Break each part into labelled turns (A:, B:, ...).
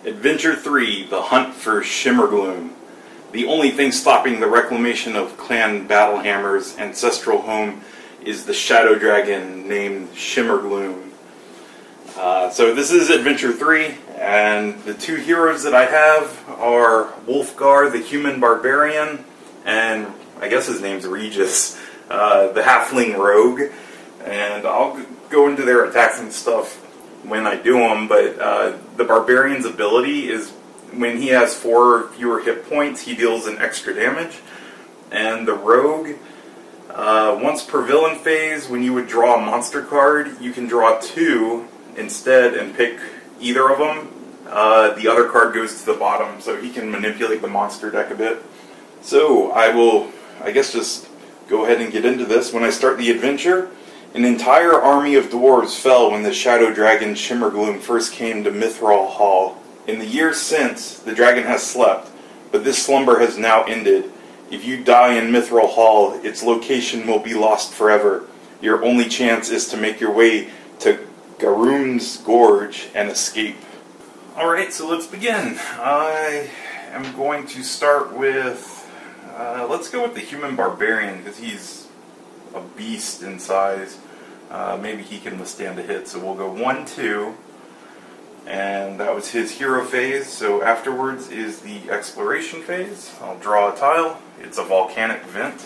A: Adventure 3, The Hunt for Shimmergloom. The only thing stopping the reclamation of Clan Battlehammer's ancestral home is the shadow dragon named Shimmergloom. So this is Adventure 3, and the two heroes that I have are Wulfgar, the human barbarian, and I guess his name's Regis, the halfling rogue. And I'll go into their attacks and stuff when I do them, but the barbarian's ability is when he has 4 fewer hit points, he deals an extra damage. And the rogue, once per villain phase, when you would draw a monster card, you can draw 2 instead and pick either of them. The other card goes to the bottom, so he can manipulate the monster deck a bit. So I will, I guess, just go ahead and get into this. When I start the adventure, an entire army of dwarves fell when the shadow dragon Shimmergloom first came to Mithril Hall. In the years since, the dragon has slept, but this slumber has now ended. If you die in Mithril Hall, its location will be lost forever. Your only chance is to make your way to Garoon's Gorge and escape. Alright, so let's begin. I am going to start with, let's go with the human barbarian, because he's a beast in size. Maybe he can withstand a hit, so we'll go 1, 2. And that was his hero phase, so afterwards is the exploration phase. I'll draw a tile. It's a volcanic vent,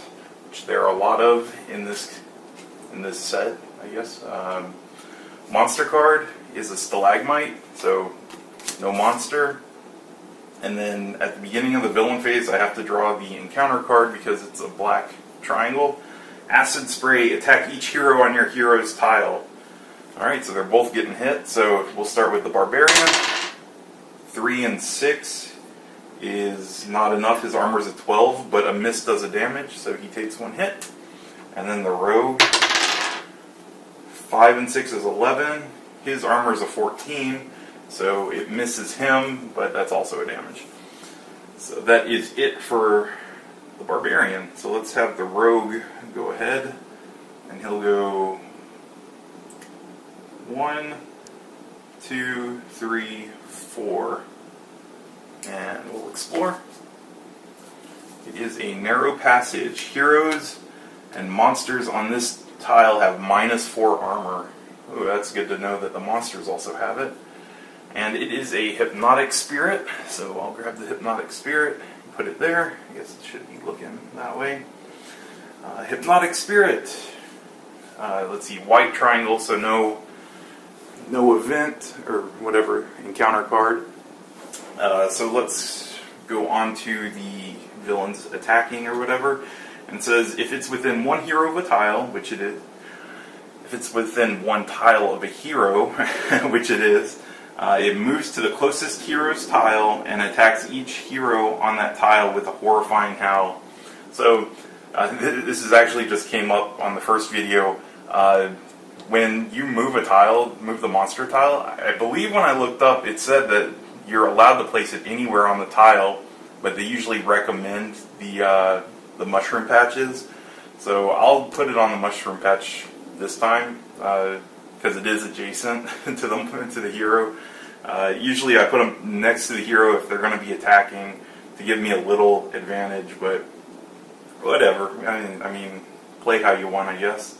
A: which there are a lot of in this set, I guess. Monster card is a stalagmite, so no monster. And then at the beginning of the villain phase, I have to draw the encounter card because it's a black triangle. Acid spray, attack each hero on your hero's tile. Alright, so they're both getting hit, so we'll start with the barbarian. 3 and 6 is not enough, his armor's a 12, but a miss does a damage, so he takes 1 hit. And then the rogue, 5 and 6 is 11, his armor's a 14, so it misses him, but that's also a damage. So that is it for the barbarian. So let's have the rogue go ahead, and he'll go 1, 2, 3, 4, and we'll explore. It is a narrow passage. Heroes and monsters on this tile have -4 armor. Oh, that's good to know that the monsters also have it. And it is a hypnotic spirit, so I'll grab the hypnotic spirit, put it there. I guess it should be looking that way. Hypnotic spirit. Let's see, white triangle, so no event or whatever encounter card. So let's go on to the villains attacking or whatever. And it says if it's within 1 hero of a tile, which it is. If it's within 1 tile of a hero, which it is, it moves to the closest hero's tile and attacks each hero on that tile with a horrifying howl. So this is actually just came up on the first video. When you move a tile, move the monster tile, I believe when I looked up it said that you're allowed to place it anywhere on the tile, but they usually recommend the mushroom patches. So I'll put it on the mushroom patch this time, because it is adjacent to the hero. Usually I put them next to the hero if they're going to be attacking to give me a little advantage, but whatever. I mean, play how you want, I guess.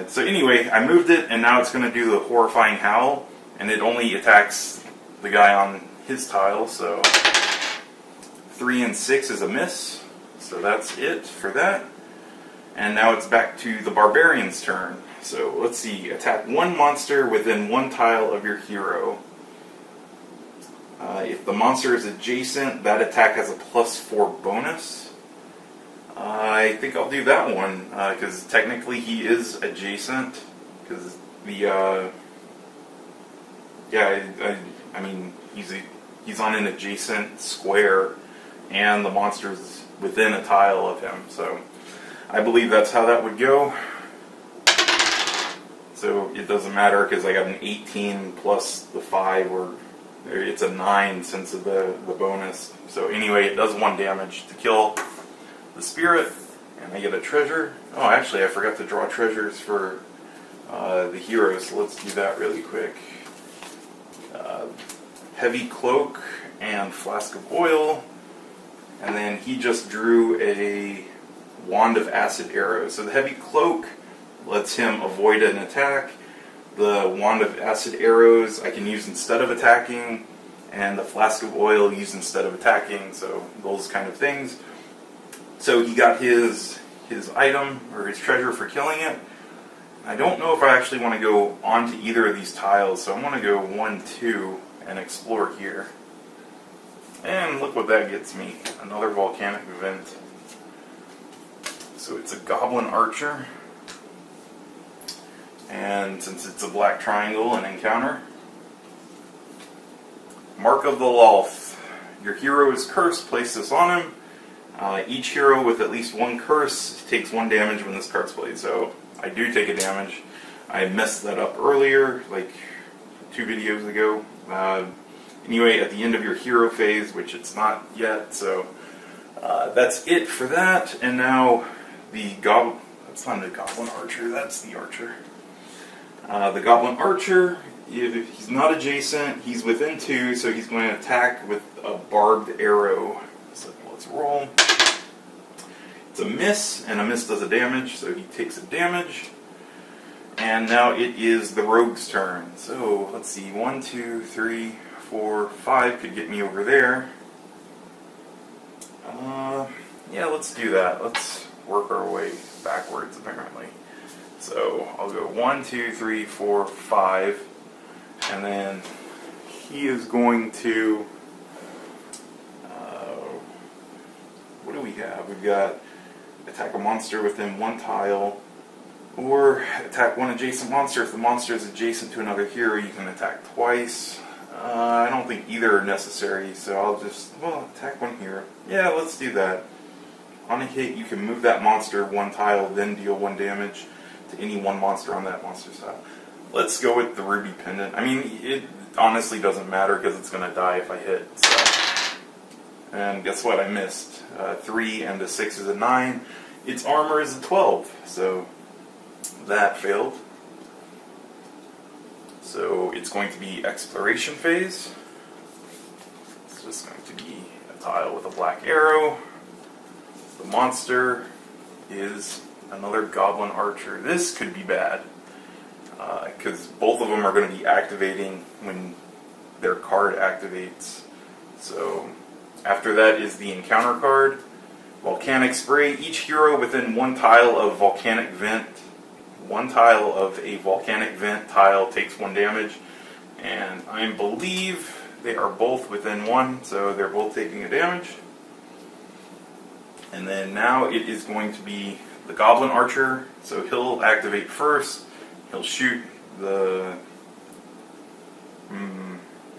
A: So anyway, I moved it, and now it's going to do the horrifying howl, and it only attacks the guy on his tile, so 3 and 6 is a miss, so that's it for that. And now it's back to the barbarian's turn. So let's see, attack 1 monster within 1 tile of your hero. If the monster is adjacent, that attack has a +4 bonus. I think I'll do that one, because technically he is adjacent, because I mean, he's on an adjacent square, and the monster's within a tile of him, so I believe that's how that would go. So it doesn't matter, because I got an 18 plus the 5, or it's a 9 since of the bonus. So anyway, it does 1 damage to kill the spirit, and I get a treasure. Oh, actually, I forgot to draw treasures for the heroes, so let's do that really quick. heavy cloak and flask of oil, and then he just drew a wand of acid arrows. So the heavy cloak lets him avoid an attack. The wand of acid arrows I can use instead of attacking, and the flask of oil used instead of attacking, so those kind of things. So he got his item, or his treasure for killing it. I don't know if I actually want to go onto either of these tiles, so I'm going to go 1, 2, and explore here. And look what that gets me, another volcanic vent. So it's a goblin archer, and since it's a black triangle, an encounter. Mark of the Lulf. Your hero is cursed, place this on him. Each hero with at least one curse takes 1 damage when this card's played, so I do take a damage. I messed that up earlier, like 2 videos ago. Anyway, at the end of your hero phase, which it's not yet, so that's it for that. And now the goblin, that's not the goblin archer, that's the archer. The goblin archer, if he's not adjacent, he's within 2, so he's going to attack with a barbed arrow. So let's roll. It's a miss, and a miss does a damage, so he takes a damage. And now it is the rogue's turn. So let's see, 1, 2, 3, 4, 5 could get me over there. Yeah, let's do that. Let's work our way backwards, apparently. So I'll go 1, 2, 3, 4, 5, and then he is going to. What do we have? We've got attack a monster within 1 tile, or attack 1 adjacent monster. If the monster is adjacent to another hero, you can attack twice. I don't think either are necessary, so I'll just, attack 1 hero. Yeah, let's do that. On a hit, you can move that monster 1 tile, then deal 1 damage to any 1 monster on that monster's tile. Let's go with the Ruby Pendant. I mean, it honestly doesn't matter because it's going to die if I hit. So. And guess what? I missed. 3 and a 6 is a 9. Its armor is a 12, so that failed. So it's going to be exploration phase. It's just going to be a tile with a black arrow. The monster is another goblin archer. This could be bad, because both of them are going to be activating when their card activates. So after that is the encounter card. Volcanic Spray. Each hero within 1 tile of volcanic vent, 1 tile of a volcanic vent tile takes 1 damage, and I believe they are both within 1, so they're both taking a damage. And then now it is going to be the Goblin Archer, so he'll activate first. He'll shoot the...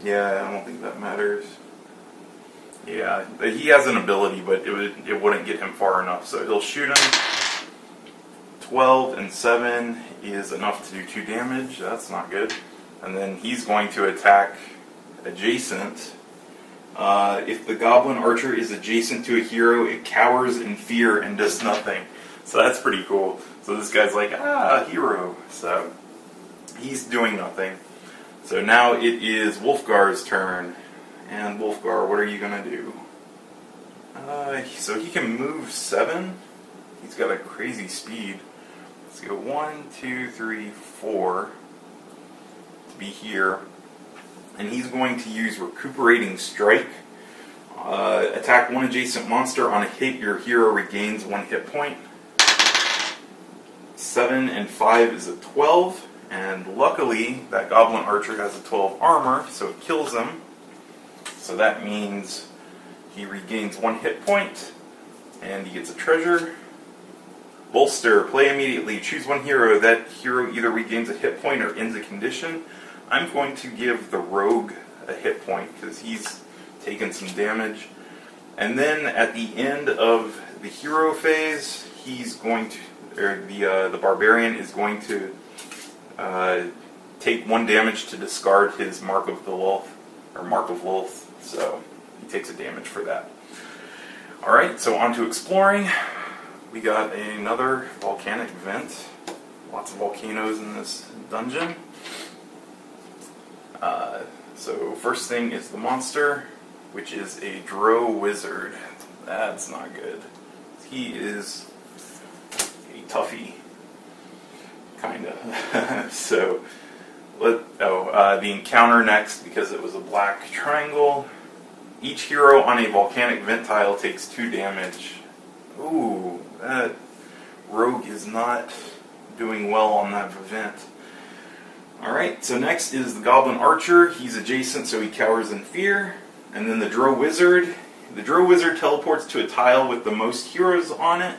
A: yeah, I don't think that matters. Yeah, he has an ability, but it wouldn't get him far enough, so he'll shoot him. 12 and 7 is enough to do 2 damage, that's not good. And then he's going to attack adjacent. If the Goblin Archer is adjacent to a hero, it cowers in fear and does nothing. So that's pretty cool. So this guy's like, hero. So he's doing nothing. So now it is Wulfgar's turn. And Wulfgar, what are you going to do? So he can move 7. He's got a crazy speed. Let's go 1, 2, 3, 4 to be here. And he's going to use Recuperating Strike. Attack 1 adjacent monster. On a hit, your hero regains 1 hit point. 7 and 5 is a 12. And luckily, that Goblin Archer has a 12 armor, so it kills him. So that means he regains 1 hit point, and he gets a treasure. Bolster, play immediately. Choose 1 hero. That hero either regains a hit point or ends a condition. I'm going to give the Rogue a hit point because he's taken some damage. And then at the end of the hero phase, he's going to, or the Barbarian is going to take 1 damage to discard his Mark of the Lulf, or Mark of Lulf. So he takes a damage for that. Alright, so on to exploring. We got another volcanic vent. Lots of volcanoes in this dungeon. So first thing is the monster, which is a drow wizard. That's not good. He is a toughie, kinda. So, the encounter next, because it was a black triangle. Each hero on a volcanic vent tile takes 2 damage. Ooh, that rogue is not doing well on that event. Alright, so next is the Goblin Archer. He's adjacent, so he cowers in fear. And then the Drow Wizard. The Drow Wizard teleports to a tile with the most heroes on it.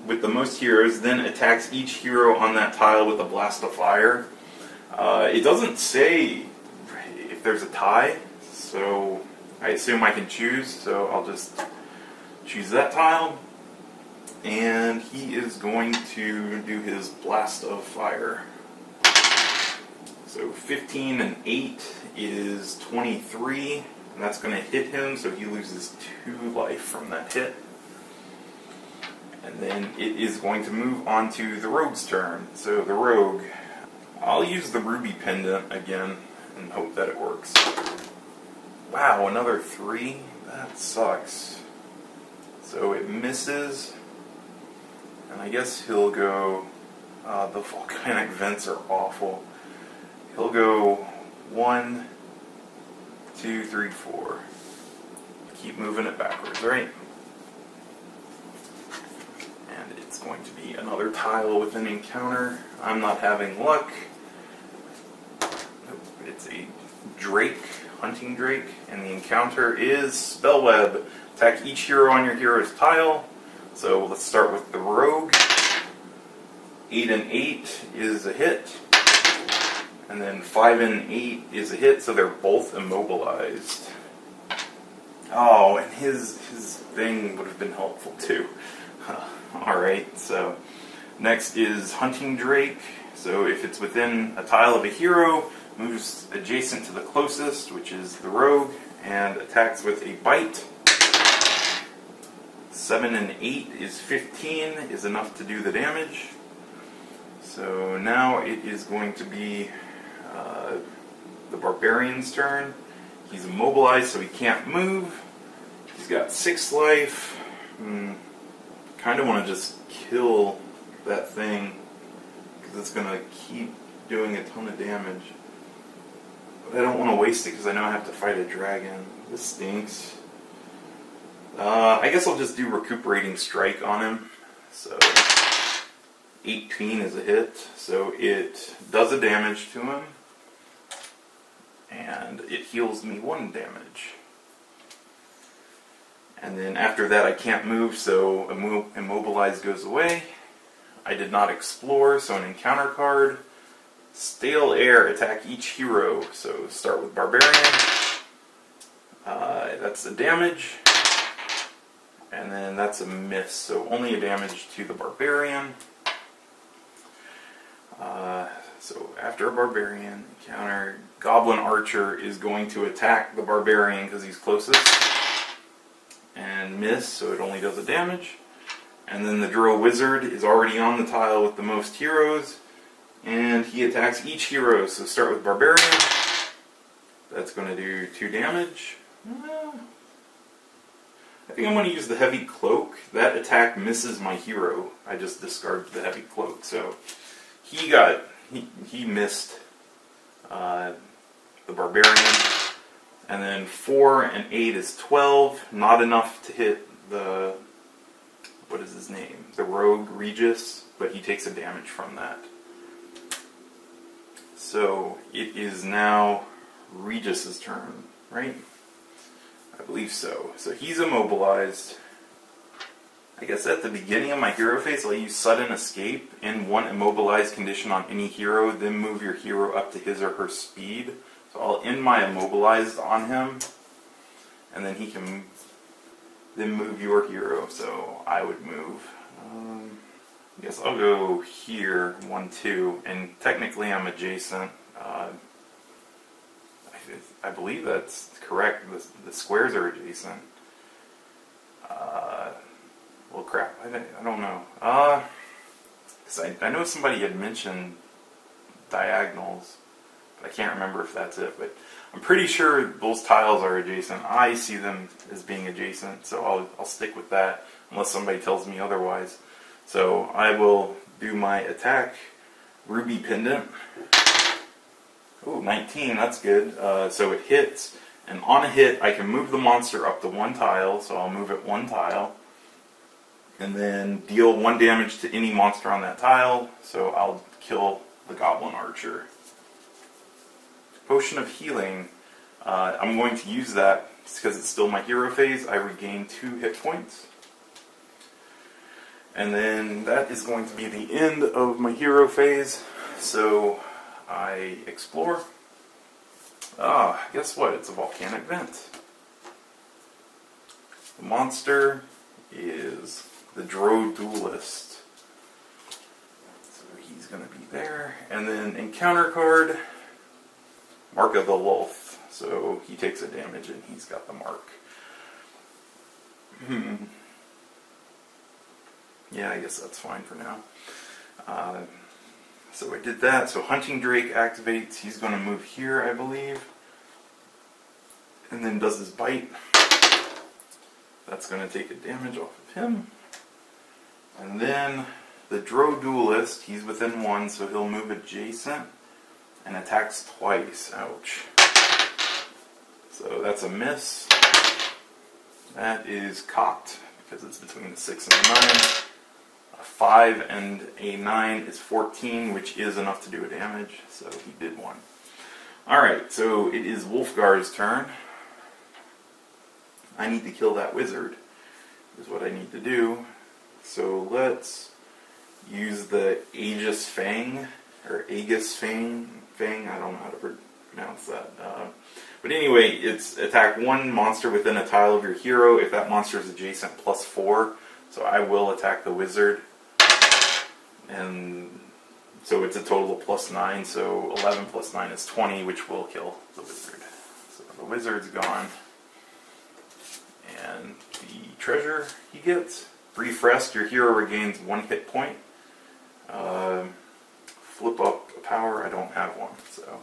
A: With the most heroes, then attacks each hero on that tile with a blast of fire. It doesn't say if there's a tie, so I assume I can choose, so I'll just choose that tile. And he is going to do his blast of fire. So 15 and 8 is 23, and that's going to hit him, so he loses 2 life from that hit. And then it is going to move on to the rogue's turn. So the rogue, I'll use the ruby pendant again and hope that it works. Wow, another 3? That sucks. So it misses, and I guess he'll go, the volcanic vents are awful. He'll go 1, 2, 3, 4. Keep moving it backwards, right? And it's going to be another tile with an encounter. I'm not having luck. It's a drake, hunting drake, and the encounter is Spellweb. Attack each hero on your hero's tile. So let's start with the rogue. 8 and 8 is a hit. And then 5 and 8 is a hit, so they're both immobilized. Oh, and his thing would have been helpful too. Alright, so next is Hunting Drake. So if it's within a tile of a hero, moves adjacent to the closest, which is the rogue, and attacks with a bite. 7 and 8 is 15, is enough to do the damage. So now it is going to be the Barbarian's turn. He's immobilized, so he can't move. He's got 6 life. Kind of want to just kill that thing, because it's going to keep doing a ton of damage. But I don't want to waste it, because I know I have to fight a dragon. This stinks. I guess I'll just do Recuperating Strike on him. So 18 is a hit, so it does a damage to him. And it heals me 1 damage. And then after that I can't move, so Immobilize goes away. I did not explore, so an encounter card. Stale Air, attack each hero. So start with Barbarian. That's the damage. And then that's a miss, so only a damage to the Barbarian. So after a Barbarian encounter, Goblin Archer is going to attack the Barbarian because he's closest. And miss, so it only does a damage. And then the Drow Wizard is already on the tile with the most heroes. And he attacks each hero, so start with Barbarian. That's going to do 2 damage. I think I'm going to use the Heavy Cloak. That attack misses my hero. I just discarded the Heavy Cloak, so he missed the Barbarian. And then 4 and 8 is 12. Not enough to hit the, what is his name? The Rogue Regis, but he takes a damage from that. So it is now Regis's turn, right? I believe so. So he's immobilized. I guess at the beginning of my hero phase, I'll use Sudden Escape in 1 immobilized condition on any hero, then move your hero up to his or her speed. So I'll end my immobilized on him, and then he can then move your hero, so I would move. I guess I'll go here, 1, 2, and technically I'm adjacent. I believe that's correct. The squares are adjacent. Well, crap. I don't know. 'Cause I know somebody had mentioned diagonals, I can't remember if that's it, but I'm pretty sure those tiles are adjacent. I see them as being adjacent, so I'll stick with that unless somebody tells me otherwise. So I will do my attack. Ruby Pendant. Oh, 19, that's good. So it hits, and on a hit I can move the monster up to 1 tile, so I'll move it 1 tile. And then deal 1 damage to any monster on that tile, so I'll kill the Goblin Archer. Potion of Healing, I'm going to use that because it's still my hero phase. I regain 2 hit points. And then that is going to be the end of my hero phase, so I explore. Guess what? It's a volcanic vent. The monster is the Drow Duelist. So he's going to be there. And then encounter card, Mark of the Wolf. So he takes a damage and he's got the mark. Yeah, I guess that's fine for now. So I did that. So Hunting Drake activates. He's going to move here, I believe. And then does his bite. That's going to take a damage off of him. And then the Drow Duelist, he's within 1, so he'll move adjacent and attacks twice. Ouch. So that's a miss. That is cocked because it's between the 6 and the 9. A 5 and a 9 is 14, which is enough to do a damage, so he did 1. Alright, so it is Wulfgar's turn. I need to kill that wizard, is what I need to do. So let's use the Aegis Fang, or Aegis Fang, I don't know how to pronounce that. But anyway, it's attack 1 monster within a tile of your hero. If that monster is adjacent, +4. So I will attack the wizard. And so it's a total of +9, so 11 + 9 is 20, which will kill the wizard. So the wizard's gone. And the treasure he gets, Brief Rest, your hero regains 1 hit point. Flip up a power, I don't have one, so.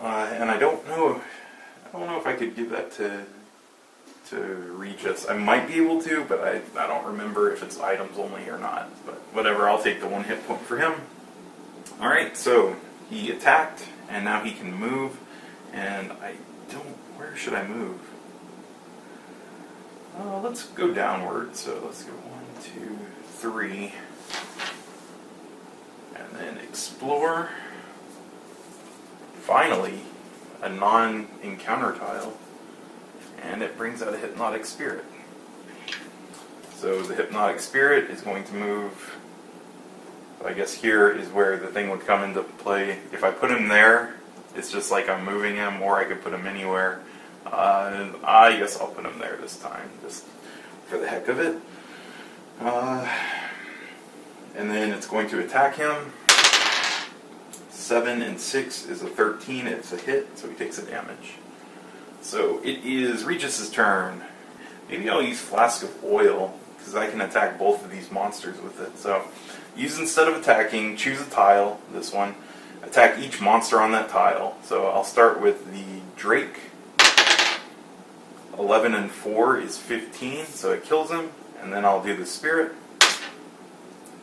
A: And I don't know if I could give that to Regis. I might be able to, but I don't remember if it's items only or not. But whatever, I'll take the 1 hit point for him. Alright, so he attacked, and now he can move. And where should I move? Let's go downward. So let's go 1, 2, 3. And then explore. Finally, a non-encounter tile. And it brings out a Hypnotic Spirit. So the Hypnotic Spirit is going to move. I guess here is where the thing would come into play. If I put him there, it's just like I'm moving him, or I could put him anywhere. I guess I'll put him there this time, just for the heck of it. And then it's going to attack him. 7 and 6 is a 13. It's a hit, so he takes a damage. So it is Regis's turn. Maybe I'll use Flask of Oil, because I can attack both of these monsters with it. So use instead of attacking, choose a tile, this one. Attack each monster on that tile. So I'll start with the Drake. 11 and 4 is 15, so it kills him. And then I'll do the Spirit.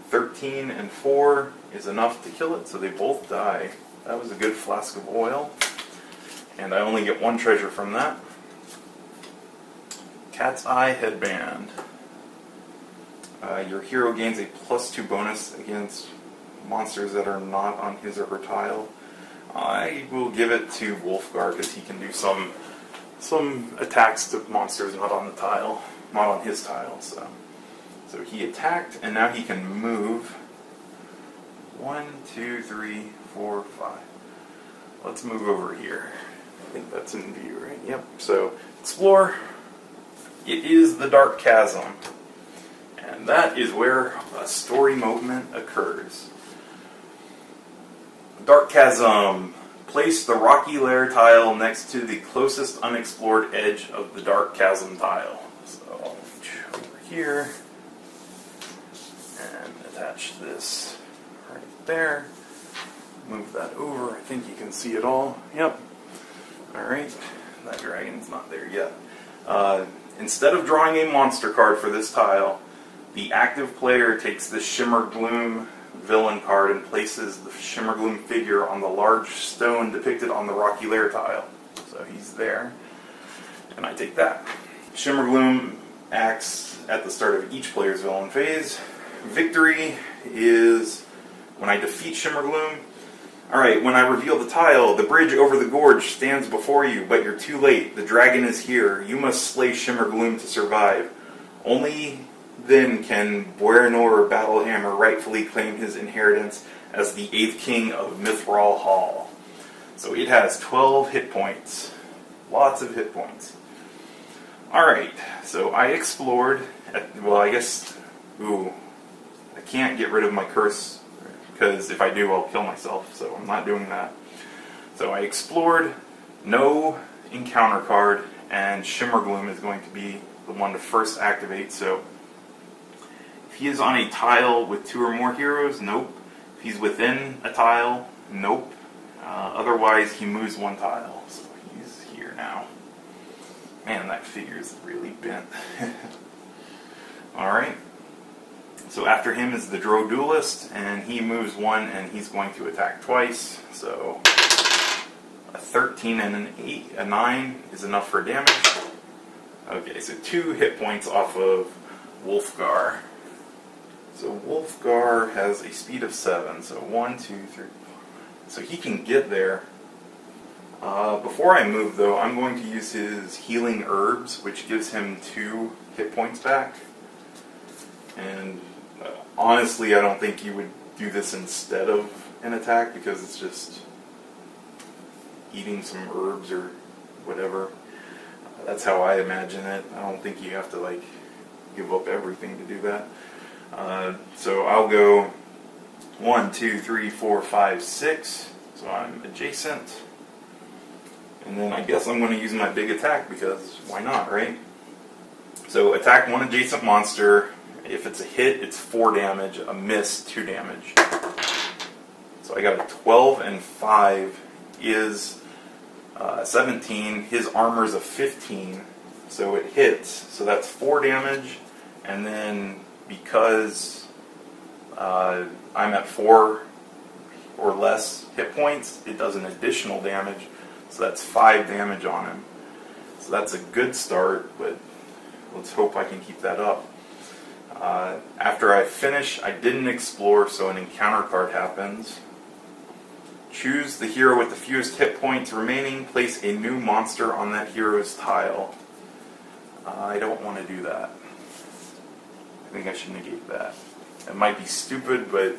A: 13 and 4 is enough to kill it, so they both die. That was a good Flask of Oil. And I only get 1 treasure from that. Cat's Eye Headband. Your hero gains a +2 bonus against monsters that are not on his or her tile. I will give it to Wulfgar because he can do some attacks to monsters not on the tile, not on his tile. So he attacked, and now he can move. 1, 2, 3, 4, 5. Let's move over here. I think that's in view, right? Yep. So explore. It is the Dark Chasm, and that is where a story moment occurs. Dark Chasm. Place the Rocky Lair tile next to the closest unexplored edge of the Dark Chasm tile. So I'll reach over here and attach this right there. move that over. I think you can see it all. Yep. Alright, that dragon's not there yet. Instead of drawing a monster card for this tile, the active player takes the Shimmergloom villain card and places the Shimmergloom figure on the large stone depicted on the Rocky Lair tile. So he's there. And I take that. Shimmergloom acts at the start of each player's villain phase. Victory is when I defeat Shimmergloom. Alright, when I reveal the tile, the bridge over the gorge stands before you, but you're too late. The dragon is here. You must slay Shimmergloom to survive. Only then can Buernor Battlehammer rightfully claim his inheritance as the 8th king of Mithral Hall. So it has 12 hit points. Lots of hit points. Alright, so I explored, I can't get rid of my curse, because if I do, I'll kill myself, so I'm not doing that. So I explored, no encounter card, and Shimmergloom is going to be the one to first activate, so if he is on a tile with 2 or more heroes, nope. If he's within a tile, nope. Otherwise, he moves 1 tile, so he's here now. Man, that figure's really bent. Alright. So after him is the Drow Duelist, and he moves 1, and he's going to attack twice. So a 13 and an 8, a 9 is enough for damage. Okay, so 2 hit points off of Wulfgar. So Wulfgar has a speed of 7, so 1, 2, 3, 4. So he can get there. Before I move, though, I'm going to use his Healing Herbs, which gives him 2 hit points back. And honestly, I don't think you would do this instead of an attack, because it's just eating some herbs or whatever. That's how I imagine it. I don't think you have to, give up everything to do that. So I'll go 1, 2, 3, 4, 5, 6. So I'm adjacent. And then I guess I'm going to use my big attack, because why not, right? So attack 1 adjacent monster. If it's a hit, it's 4 damage. A miss, 2 damage. So I got a 12 and 5 is 17. His armor is a 15, so it hits. So that's 4 damage. And then because I'm at 4 or less hit points, it does an additional damage. So that's 5 damage on him. So that's a good start, but let's hope I can keep that up. After I finish, I didn't explore, so an encounter card happens. Choose the hero with the fewest hit points remaining. Place a new monster on that hero's tile. I don't want to do that. I think I should negate that. It might be stupid, but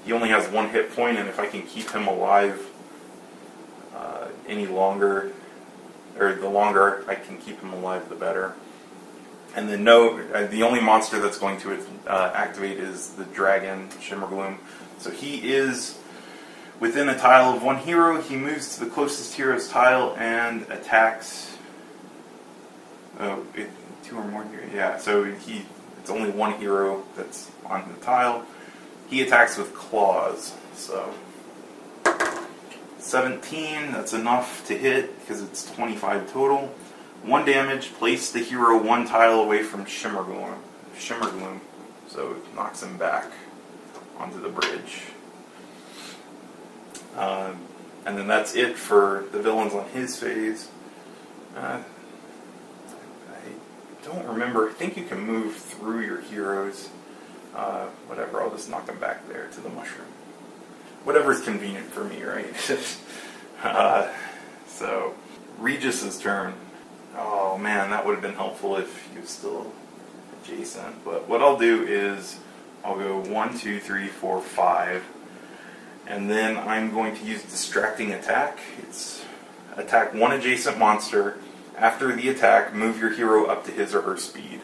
A: he only has 1 hit point, and if I can keep him alive any longer, or the longer I can keep him alive, the better. And then the only monster that's going to activate is the dragon, Shimmergloom. So he is within a tile of 1 hero. He moves to the closest hero's tile and attacks. 2 or more heroes. Yeah, so it's only 1 hero that's on the tile. He attacks with claws. So 17, that's enough to hit because it's 25 total. 1 damage, place the hero 1 tile away from Shimmergloom. So it knocks him back onto the bridge. And then that's it for the villains on his phase. I don't remember. I think you can move through your heroes. Whatever, I'll just knock them back there to the mushroom. Whatever's convenient for me, right? So, Regis's turn. Oh man, that would have been helpful if he was still adjacent. But what I'll do is, I'll go 1, 2, 3, 4, 5. And then I'm going to use Distracting Attack. It's attack 1 adjacent monster. After the attack, move your hero up to his or her speed.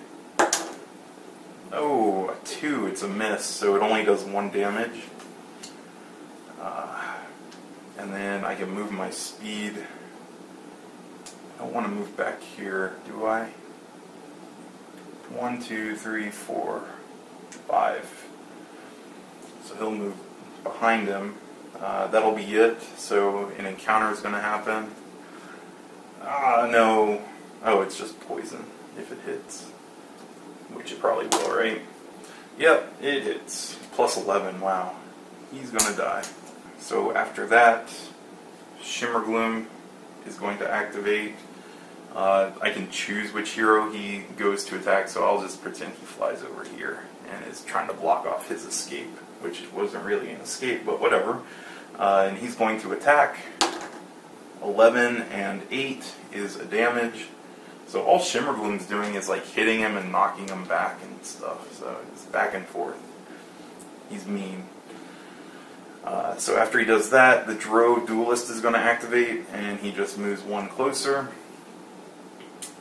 A: Oh, a 2, it's a miss, so it only does 1 damage. And then I can move my speed. I don't want to move back here, do I? 1, 2, 3, 4, 5. So he'll move behind him. That'll be it. So an encounter is going to happen. No. Oh, it's just poison if it hits. Which it probably will, right? Yep, it hits. Plus 11, wow. He's going to die. So after that, Shimmergloom is going to activate. I can choose which hero he goes to attack, so I'll just pretend he flies over here and is trying to block off his escape, which wasn't really an escape, but whatever. And he's going to attack. 11 and 8 is a damage. So all Shimmergloom's doing is like hitting him and knocking him back and stuff. So it's back and forth. He's mean. So after he does that, the drow duelist is going to activate, and he just moves one closer.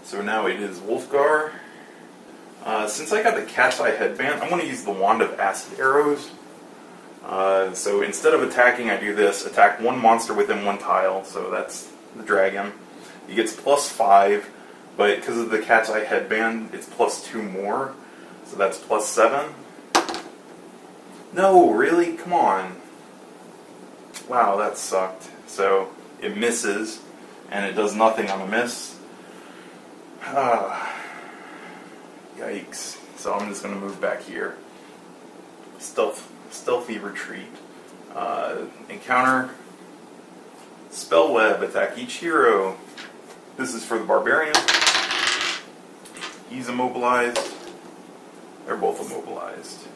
A: So now it is Wulfgar. Since I got the cat's eye headband, I'm going to use the wand of acid arrows. So instead of attacking, I do this. Attack one monster within one tile, so that's the dragon. He gets plus 5, but because of the cat's eye headband, it's plus 2 more. So that's plus 7. No, really? Come on. Wow, that sucked. So it misses, and it does nothing on a miss. Yikes. So I'm just going to move back here. Stealthy retreat. Encounter. Spell web. Attack each hero. This is for the barbarian. He's immobilized. They're both immobilized.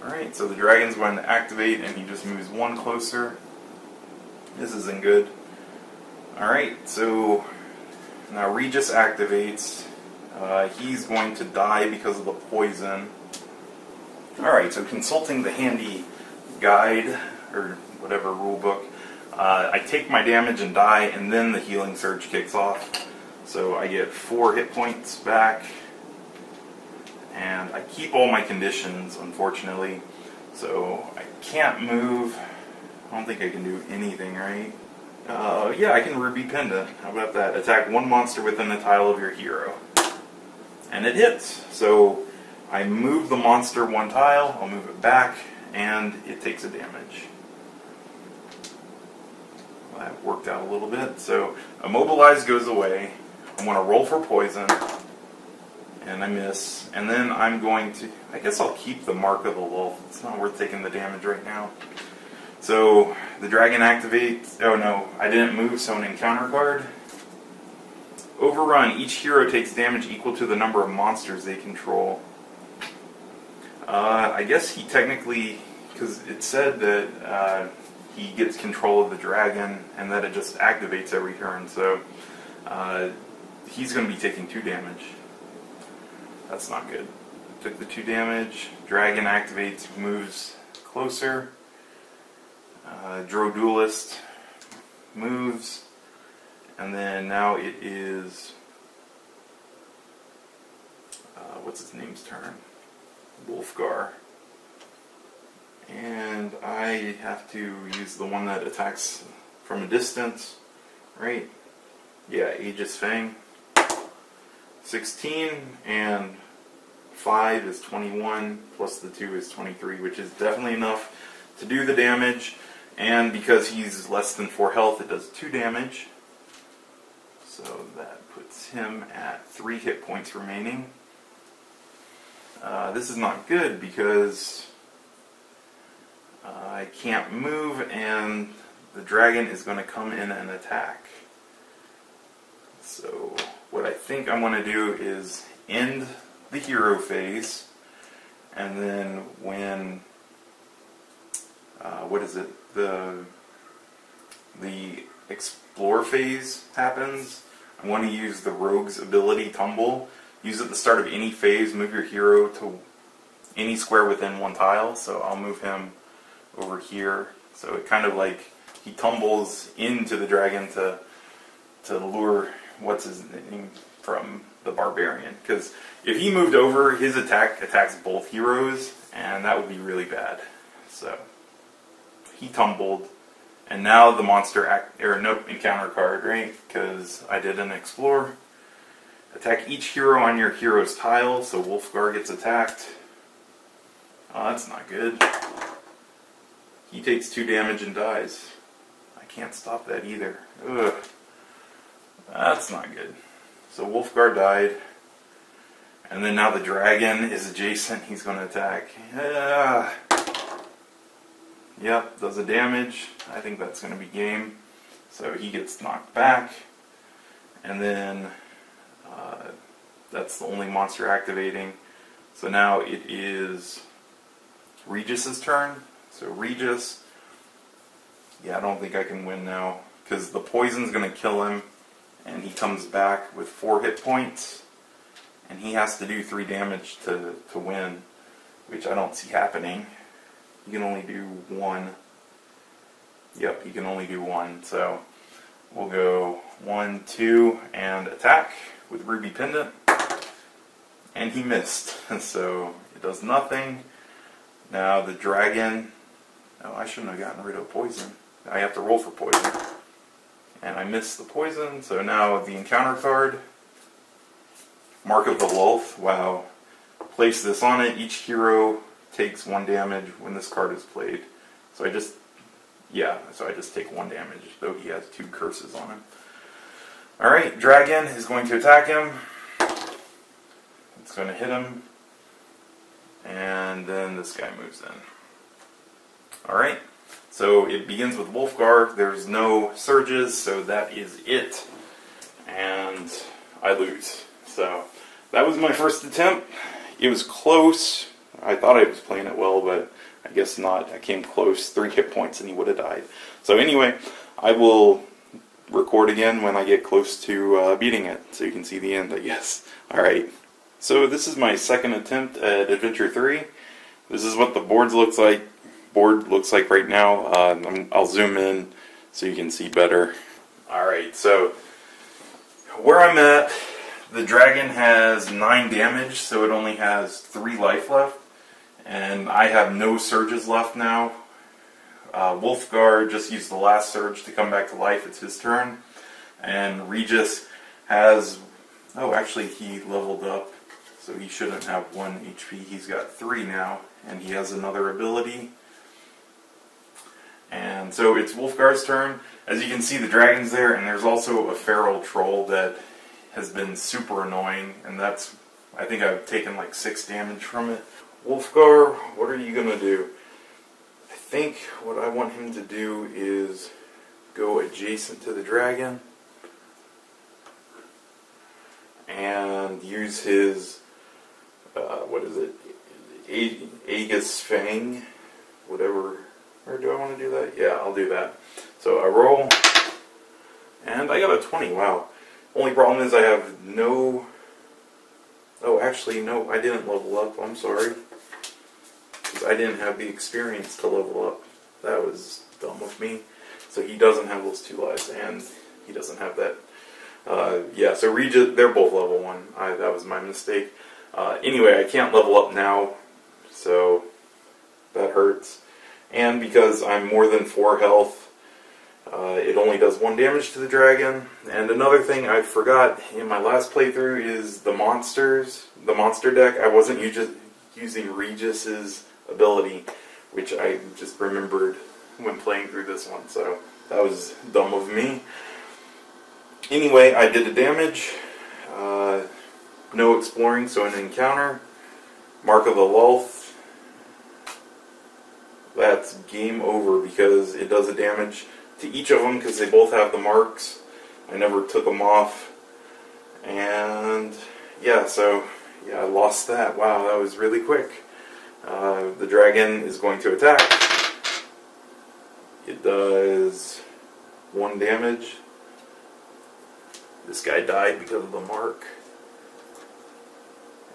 A: Alright, so the dragon's going to activate, and he just moves one closer. This isn't good. Alright, so now Regis activates. He's going to die because of the poison. Alright, so consulting the handy guide, or whatever rulebook, I take my damage and die, and then the healing surge kicks off. So I get 4 hit points back. And I keep all my conditions, unfortunately. So I can't move. I don't think I can do anything, right? Yeah, I can Ruby Pendant. How about that? Attack one monster within the tile of your hero. And it hits. So I move the monster one tile, I'll move it back, and it takes a damage. Well, that worked out a little bit. So Immobilize goes away. I'm going to roll for poison. And I miss. And then I'm going to... I guess I'll keep the Mark of the Wolf. It's not worth taking the damage right now. So the dragon activates. Oh no, I didn't move, so an encounter card. Overrun. Each hero takes damage equal to the number of monsters they control. I guess he technically... Because it said that he gets control of the dragon and that it just activates every turn. So he's going to be taking 2 damage. That's not good. Took the 2 damage. Dragon activates, moves closer. Drow Duelist moves. And then now it is... what's his name's turn? Wulfgar. And I have to use the one that attacks from a distance. Right? Yeah, Aegis Fang. 16 and 5 is 21, plus the 2 is 23, which is definitely enough to do the damage. And because he's less than 4 health, it does 2 damage. So that puts him at 3 hit points remaining. This is not good because I can't move, and the dragon is going to come in and attack. So what I think I'm going to do is end the hero phase, and then when the explore phase happens, I want to use the rogue's ability Tumble. Use it at the start of any phase. Move your hero to any square within one tile. So I'll move him over here. So it kind of like he tumbles into the dragon to lure what's his name from the barbarian. Because if he moved over, his attack attacks both heroes, and that would be really bad. So he tumbled, and now the monster encounter card, right? Because I did an explore. Attack each hero on your hero's tile, so Wulfgar gets attacked. Oh, that's not good. He takes 2 damage and dies. I can't stop that either. Ugh. That's not good. So Wulfgar died. And then now the dragon is adjacent. He's going to attack. Yep, does a damage. I think that's going to be game. So he gets knocked back. And then that's the only monster activating. So now it is Regis's turn. So Regis, yeah, I don't think I can win now because the poison's going to kill him, and he comes back with 4 hit points, and he has to do 3 damage to win, which I don't see happening. He can only do 1. Yep, he can only do 1. So we'll go 1, 2, and attack with Ruby Pendant, and he missed. So it does nothing. Now the dragon. Oh, I shouldn't have gotten rid of poison. I have to roll for poison. And I missed the poison, so now the encounter card. Mark of the Wolf. Wow. Place this on it. Each hero takes 1 damage when this card is played. So I just take 1 damage, though he has 2 curses on him. Alright, dragon is going to attack him. It's going to hit him. And then this guy moves in. Alright, so it begins with Wulfgar. There's no surges, so that is it. And I lose. So that was my first attempt. It was close. I thought I was playing it well, but I guess not. I came close. 3 hit points and he would have died. So anyway, I will record again when I get close to beating it, so you can see the end, I guess. Alright, so this is my second attempt at Adventure 3. This is what the board looks like right now. I'll zoom in so you can see better. Alright, so where I'm at, the dragon has 9 damage, so it only has 3 life left. And I have no surges left now. Wulfgar just used the last surge to come back to life. It's his turn. And Regis has... Oh, actually he leveled up, so he shouldn't have 1 HP. He's got 3 now, and he has another ability. And so it's Wulfgar's turn. As you can see, the dragon's there, and there's also a feral troll that has been super annoying, and that's... I think I've taken like 6 damage from it. Wulfgar, what are you going to do? I think what I want him to do is go adjacent to the dragon and use his, what is it, Aegis Fang, whatever, or do I want to do that? Yeah, I'll do that. So I roll, and I got a 20, wow. Only problem is I have no, oh actually no, I didn't level up, I'm sorry. I didn't have the experience to level up. That was dumb of me. So he doesn't have those 2 lives, and he doesn't have that. Yeah, so Regis, they're both level 1. That was my mistake. Anyway, I can't level up now, so that hurts. And because I'm more than 4 health, it only does 1 damage to the dragon. And another thing I forgot in my last playthrough is the monsters. The monster deck, I wasn't using Regis's ability, which I just remembered when playing through this one, so that was dumb of me. Anyway, I did a damage, no exploring, so an encounter, Mark of the Wolf. That's game over because it does a damage to each of them because they both have the marks. I never took them off, and yeah, so yeah, I lost that. Wow, that was really quick. The dragon is going to attack. It does 1 damage. This guy died because of the mark.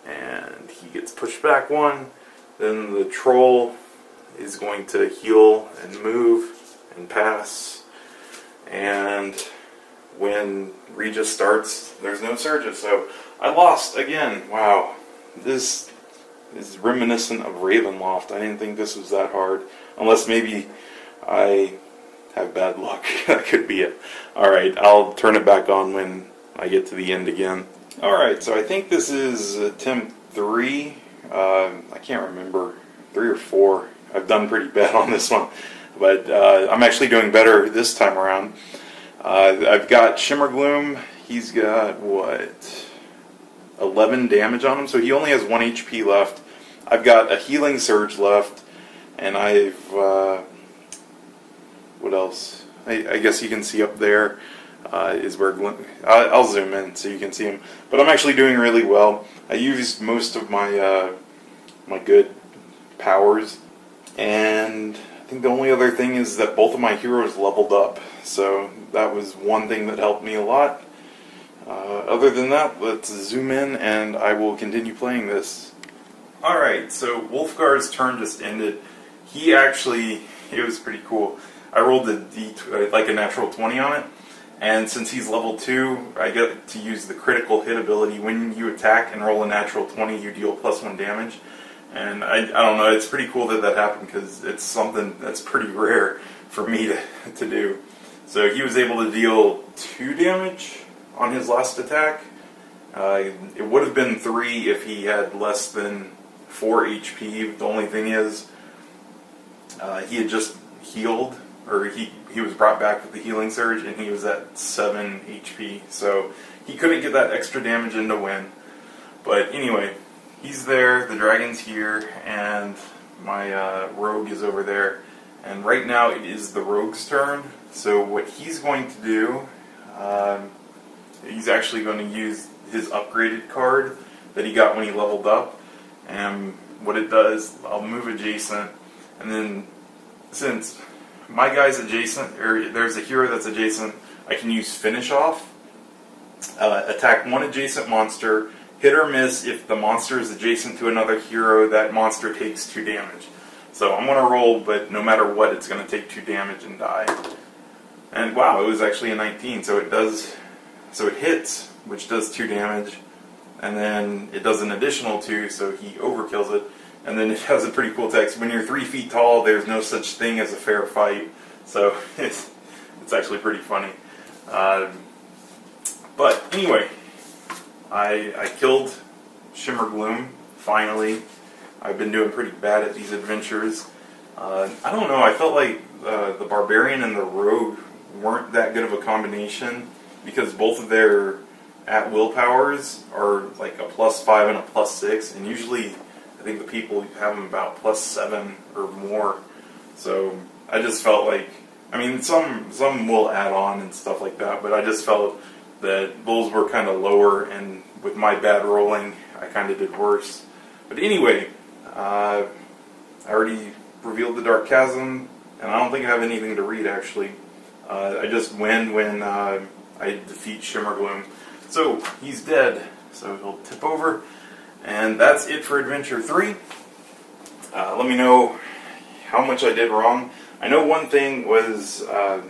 A: And he gets pushed back 1. Then the troll is going to heal and move and pass. And when Regis starts, there's no surges. So I lost again. Wow. This is reminiscent of Ravenloft. I didn't think this was that hard. Unless maybe I have bad luck. That could be it. Alright, I'll turn it back on when I get to the end again. Alright, so I think this is attempt 3. I can't remember. 3 or 4. I've done pretty bad on this one. but I'm actually doing better this time around. I've got Shimmergloom. He's got, what, 11 damage on him, so he only has 1 HP left. I've got a Healing Surge left, and I've, what else? I guess you can see up there is where I'll zoom in so you can see him. But I'm actually doing really well. I used most of my my good powers, and I think the only other thing is that both of my heroes leveled up. So that was one thing that helped me a lot. Other than that, let's zoom in and I will continue playing this. Alright, so Wulfgar's turn just ended. He actually, it was pretty cool. I rolled like a natural 20 on it, and since he's level 2, I get to use the critical hit ability. When you attack and roll a natural 20, you deal +1 damage. And I don't know, it's pretty cool that that happened because it's something that's pretty rare for me to do. So he was able to deal 2 damage on his last attack. It would have been 3 if he had less than 4 HP. The only thing is, he had just healed, or he was brought back with the healing surge, and he was at 7 HP. So he couldn't get that extra damage in to win. But anyway, he's there, the dragon's here, and my rogue is over there. And right now it is the rogue's turn. So what he's going to do, he's actually going to use his upgraded card that he got when he leveled up. And what it does, I'll move adjacent, and then since my guy's adjacent, or there's a hero that's adjacent, I can use Finish Off. Attack one adjacent monster, hit or miss. If the monster is adjacent to another hero, that monster takes 2 damage. So I'm going to roll, but no matter what, it's going to take 2 damage and die. And wow, it was actually a 19, so it hits, which does 2 damage, and then it does an additional 2, so he overkills it. And then it has a pretty cool text: when you're 3 feet tall, there's no such thing as a fair fight. So it's actually pretty funny. But anyway, I killed Shimmergloom, finally. I've been doing pretty bad at these adventures. I don't know, I felt like the Barbarian and the Rogue weren't that good of a combination, because both of their at-will powers are like a +5 and a +6, and usually I think the people have them about +7 or more. So I just felt like, I mean, some will add on and stuff like that, but I just felt that those were kind of lower, and with my bad rolling, I kind of did worse. But anyway, I already revealed the Dark Chasm, and I don't think I have anything to read, actually. I just win when I defeat Shimmergloom. So, he's dead, so he'll tip over. And that's it for Adventure 3. Let me know how much I did wrong. I know one thing was, I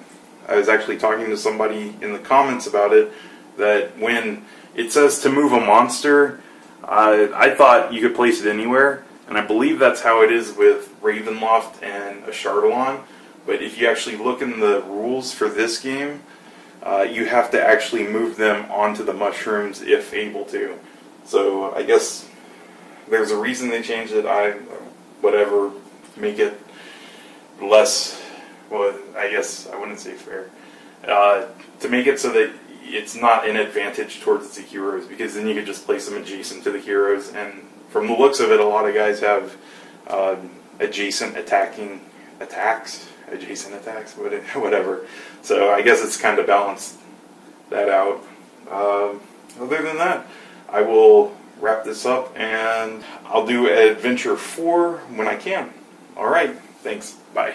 A: was actually talking to somebody in the comments about it, that when it says to move a monster, I thought you could place it anywhere, and I believe that's how it is with Ravenloft and Ashardalon. But if you actually look in the rules for this game, you have to actually move them onto the mushrooms if able to. So I guess there's a reason they changed it. Whatever, make it less, well, I guess I wouldn't say fair. To make it so that it's not an advantage towards the heroes, because then you could just place them adjacent to the heroes, and from the looks of it, a lot of guys have adjacent attacks, whatever. So I guess it's kind of balanced that out. Other than that, I will wrap this up, and I'll do Adventure 4 when I can. Alright, thanks, bye.